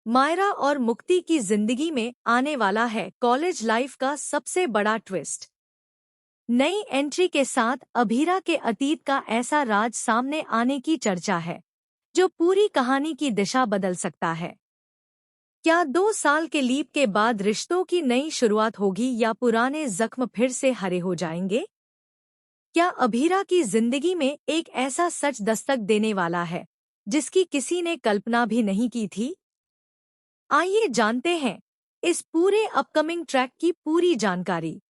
मायरा और मुक्ति की जिंदगी में आने वाला है कॉलेज लाइफ का सबसे बड़ा ट्विस्ट। नई एंट्री के साथ अभीरा के अतीत का ऐसा राज सामने आने की चर्चा है जो पूरी कहानी की दिशा बदल सकता है। क्या 2 साल के लीप के बाद रिश्तों की नई शुरुआत होगी या पुराने जख्म फिर से हरे हो जाएंगे? क्या अभीरा की जिंदगी में एक ऐसा सच दस्तक देने वाला है जिसकी किसी ने कल्पना भी नहीं की थी? आइए जानते हैं इस पूरे अपकमिंग ट्रैक की पूरी जानकारी।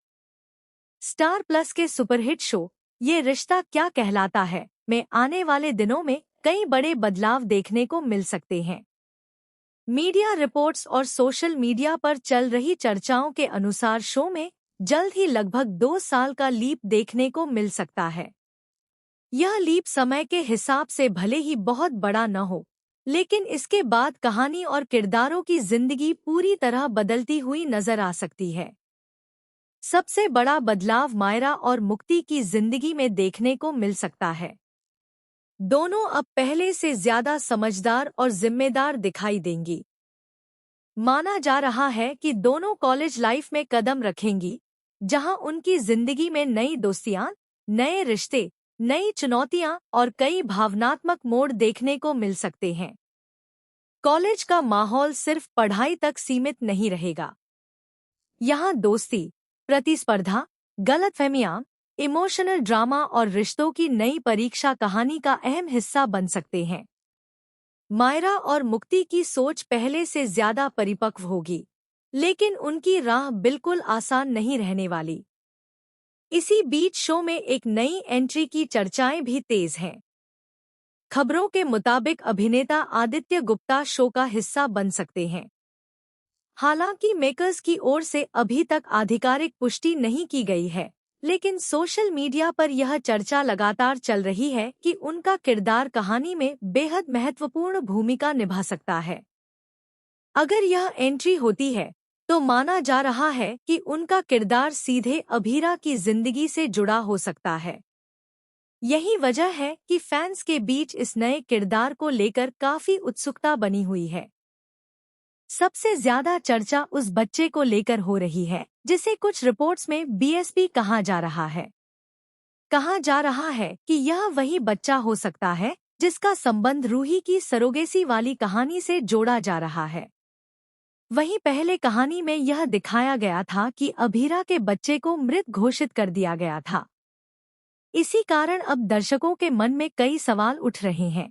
स्टार प्लस के सुपरहिट शो ये रिश्ता क्या कहलाता है में आने वाले दिनों में कई बड़े बदलाव देखने को मिल सकते हैं। मीडिया रिपोर्ट्स और सोशल मीडिया पर चल रही चर्चाओं के अनुसार शो में जल्द ही लगभग 2 साल का लीप देखने को मिल सकता है। यह लीप समय के हिसाब से भले ही बहुत बड़ा न हो, लेकिन इसके बाद कहानी और किरदारों की जिंदगी पूरी तरह बदलती हुई नजर आ सकती है। सबसे बड़ा बदलाव मायरा और मुक्ति की जिंदगी में देखने को मिल सकता है। दोनों अब पहले से ज्यादा समझदार और जिम्मेदार दिखाई देंगी। माना जा रहा है कि दोनों कॉलेज लाइफ में कदम रखेंगी, जहां उनकी जिंदगी में नई दोस्तियां, नए रिश्ते, नई चुनौतियां और कई भावनात्मक मोड़ देखने को मिल सकते हैं। कॉलेज का माहौल सिर्फ पढ़ाई तक सीमित नहीं रहेगा। यहाँ दोस्ती, प्रतिस्पर्धा, गलतफहमियां, इमोशनल ड्रामा और रिश्तों की नई परीक्षा कहानी का अहम हिस्सा बन सकते हैं। मायरा और मुक्ति की सोच पहले से ज्यादा परिपक्व होगी, लेकिन उनकी राह बिल्कुल आसान नहीं रहने वाली। इसी बीच शो में एक नई एंट्री की चर्चाएं भी तेज हैं। खबरों के मुताबिक अभिनेता आदित्य गुप्ता शो का हिस्सा बन सकते हैं। हालांकि मेकर्स की ओर से अभी तक आधिकारिक पुष्टि नहीं की गई है, लेकिन सोशल मीडिया पर यह चर्चा लगातार चल रही है कि उनका किरदार कहानी में बेहद महत्वपूर्ण भूमिका निभा सकता है। अगर यह एंट्री होती है तो माना जा रहा है कि उनका किरदार सीधे अभीरा की जिंदगी से जुड़ा हो सकता है। यही वजह है कि फैंस के बीच इस नए किरदार को लेकर काफी उत्सुकता बनी हुई है। सबसे ज्यादा चर्चा उस बच्चे को लेकर हो रही है जिसे कुछ रिपोर्ट्स में बीएसपी कहा जा रहा है। कहा जा रहा है कि यह वही बच्चा हो सकता है जिसका संबंध रूही की सरोगेसी वाली कहानी से जोड़ा जा रहा है। वहीं पहले कहानी में यह दिखाया गया था कि अभीरा के बच्चे को मृत घोषित कर दिया गया था। इसी कारण अब दर्शकों के मन में कई सवाल उठ रहे हैं।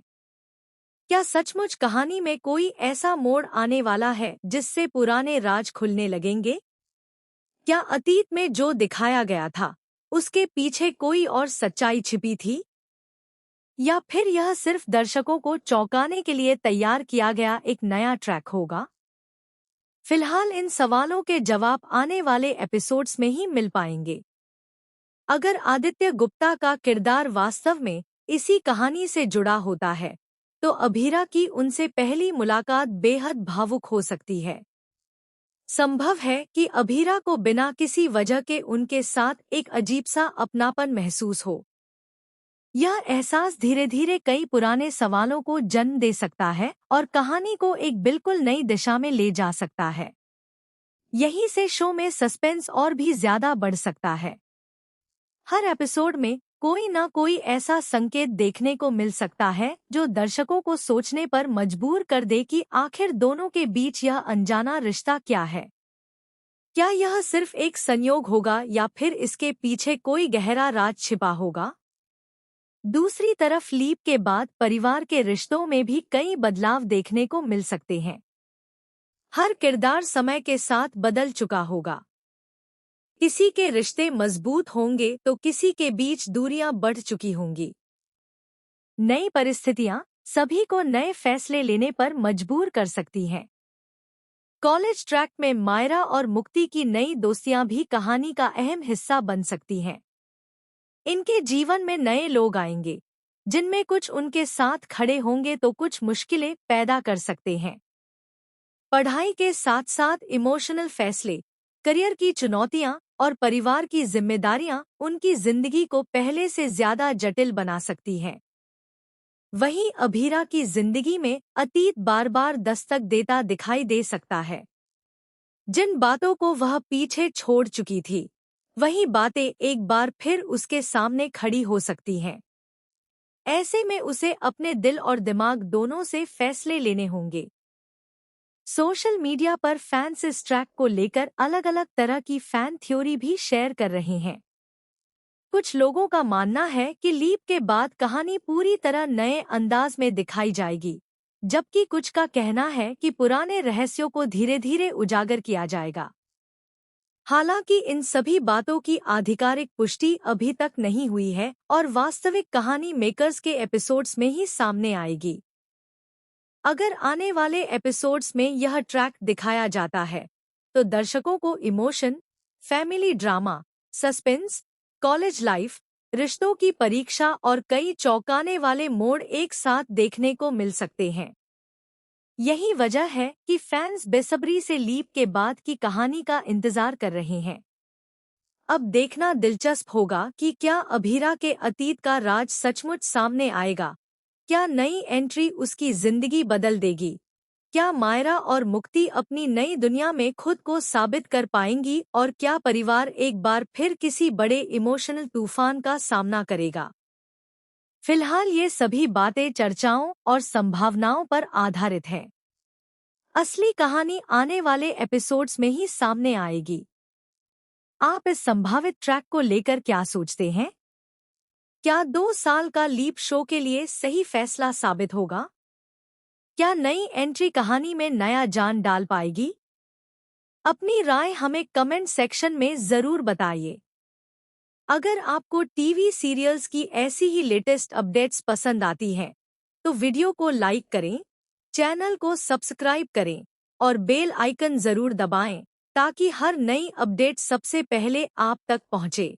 क्या सचमुच कहानी में कोई ऐसा मोड़ आने वाला है जिससे पुराने राज खुलने लगेंगे? क्या अतीत में जो दिखाया गया था उसके पीछे कोई और सच्चाई छिपी थी? या फिर यह सिर्फ दर्शकों को चौंकाने के लिए तैयार किया गया एक नया ट्रैक होगा? फिलहाल इन सवालों के जवाब आने वाले एपिसोड्स में ही मिल पाएंगे। अगर आदित्य गुप्ता का किरदार वास्तव में इसी कहानी से जुड़ा होता है तो अभीरा की उनसे पहली मुलाकात बेहद भावुक हो सकती है। संभव है कि अभीरा को बिना किसी वजह के उनके साथ एक अजीब सा अपनापन महसूस हो। यह एहसास धीरे धीरे कई पुराने सवालों को जन्म दे सकता है और कहानी को एक बिल्कुल नई दिशा में ले जा सकता है। यहीं से शो में सस्पेंस और भी ज्यादा बढ़ सकता है। हर एपिसोड में कोई न कोई ऐसा संकेत देखने को मिल सकता है जो दर्शकों को सोचने पर मजबूर कर दे कि आखिर दोनों के बीच यह अनजाना रिश्ता क्या है। क्या यह सिर्फ एक संयोग होगा या फिर इसके पीछे कोई गहरा राज छिपा होगा? दूसरी तरफ लीप के बाद परिवार के रिश्तों में भी कई बदलाव देखने को मिल सकते हैं। हर किरदार समय के साथ बदल चुका होगा। किसी के रिश्ते मजबूत होंगे तो किसी के बीच दूरियां बढ़ चुकी होंगी। नई परिस्थितियां सभी को नए फैसले लेने पर मजबूर कर सकती हैं। कॉलेज ट्रैक में मायरा और मुक्ति की नई दोस्तियां भी कहानी का अहम हिस्सा बन सकती हैं। इनके जीवन में नए लोग आएंगे, जिनमें कुछ उनके साथ खड़े होंगे तो कुछ मुश्किलें पैदा कर सकते हैं। पढ़ाई के साथ साथ इमोशनल फैसले, करियर की चुनौतियां और परिवार की जिम्मेदारियां उनकी जिंदगी को पहले से ज्यादा जटिल बना सकती हैं। वहीं अभीरा की जिंदगी में अतीत बार बार दस्तक देता दिखाई दे सकता है। जिन बातों को वह पीछे छोड़ चुकी थी, वही बातें एक बार फिर उसके सामने खड़ी हो सकती हैं। ऐसे में उसे अपने दिल और दिमाग दोनों से फैसले लेने होंगे। सोशल मीडिया पर फैंस इस ट्रैक को लेकर अलग अलग तरह की फैन थ्योरी भी शेयर कर रहे हैं। कुछ लोगों का मानना है कि लीप के बाद कहानी पूरी तरह नए अंदाज में दिखाई जाएगी, जबकि कुछ का कहना है कि पुराने रहस्यों को धीरे धीरे उजागर किया जाएगा। हालांकि इन सभी बातों की आधिकारिक पुष्टि अभी तक नहीं हुई है और वास्तविक कहानी मेकर्स के एपिसोड्स में ही सामने आएगी। अगर आने वाले एपिसोड्स में यह ट्रैक दिखाया जाता है, तो दर्शकों को emotion, family drama, suspense, college life, रिश्तों की परीक्षा और कई चौंकाने वाले मोड़ एक साथ देखने को मिल सकते हैं। यही वजह है कि फैंस बेसब्री से लीप के बाद की कहानी का इंतजार कर रहे हैं। अब देखना दिलचस्प होगा कि क्या अभीरा के अतीत का राज सचमुच सामने आएगा। क्या नई एंट्री उसकी जिंदगी बदल देगी? क्या मायरा और मुक्ति अपनी नई दुनिया में खुद को साबित कर पाएंगी और क्या परिवार एक बार फिर किसी बड़े इमोशनल तूफान का सामना करेगा? फिलहाल ये सभी बातें चर्चाओं और संभावनाओं पर आधारित है। असली कहानी आने वाले एपिसोड्स में ही सामने आएगी। आप इस संभावित ट्रैक को लेकर क्या सोचते हैं? क्या 2 साल का लीप शो के लिए सही फैसला साबित होगा? क्या नई एंट्री कहानी में नया जान डाल पाएगी? अपनी राय हमें कमेंट सेक्शन में जरूर बताइए। अगर आपको टीवी सीरियल्स की ऐसी ही लेटेस्ट अपडेट्स पसंद आती हैं, तो वीडियो को लाइक करें, चैनल को सब्सक्राइब करें और बेल आइकन जरूर दबाएं ताकि हर नई अपडेट सबसे पहले आप तक पहुंचे।